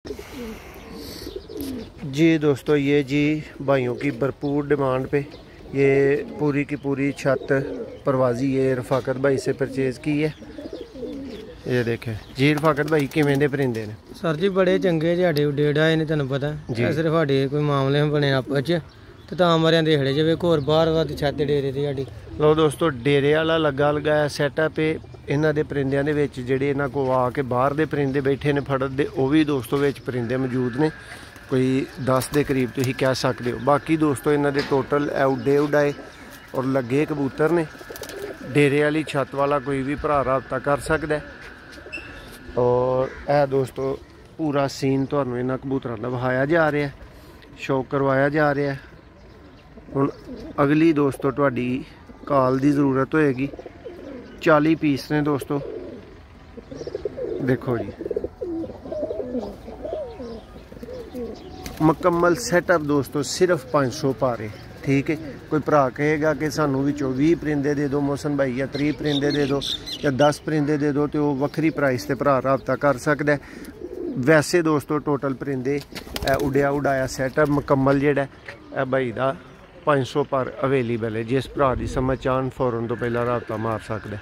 जी दोस्तों, ये जी भाइयों की भरपूर डिमांड पे ये पूरी की पूरी छत परवाज़ी ये रफाकत भाई से परचेज़ की है। ये देखें जी रफाकत भाई किमें दे परिंदे ने? सर जी बड़े चंगे जे उडेड आए ने, तेन पता है सिर्फ साढ़े कोई मामले बने आपस च तो मरिया देखड़े जे होर बाहर बाहर छत डेरे दी साडी। लो दोस्तों, डेरे वाला लगा लगाया सैटअप है। इन्हां दे परिंदियां दे विच जिहड़े इन्हां कोल आके बाहर दे परिंदे बैठे ने फड़न दे, वो भी दोस्तों विच परिंदे मौजूद ने, कोई 10 के करीब तुसीं कह सकते हो। बाकी दोस्तों इन्हां दे टोटल उडे उडाए और लगे कबूतर ने। डेरे वाली छत वाला कोई भी भरा रबता कर सकता है। और यह दोस्तों पूरा सीन तुहानूं इन्हां कबूतरां दा विखाया जा रहा है, शौक करवाया जा रहा है। हुण अगली दोस्तों तुहाडी कॉल की जरूरत होएगी। 40 पीस ने दोस्तों, देखो जी मुकम्मल सैटअप दोस्तों, सिर्फ 500 पारे। ठीक है, कोई भरा कहेगा कि सानू विचों 20 परिंदे दे दो मोहसन भाई, या 30 परिंदे दे दो, या 10 परिंदे दे दो, तो वह वक्री प्राइस से भरा रबता कर सकता है। वैसे दोस्तों टोटल परिंदे उड़िया उड़ाया सैटअप मुकम्मल जिहड़ा भाई का 500 पर अवेलेबल है। जिस भरा की समझ आन फौरन तो पहला रबता मार सकता है।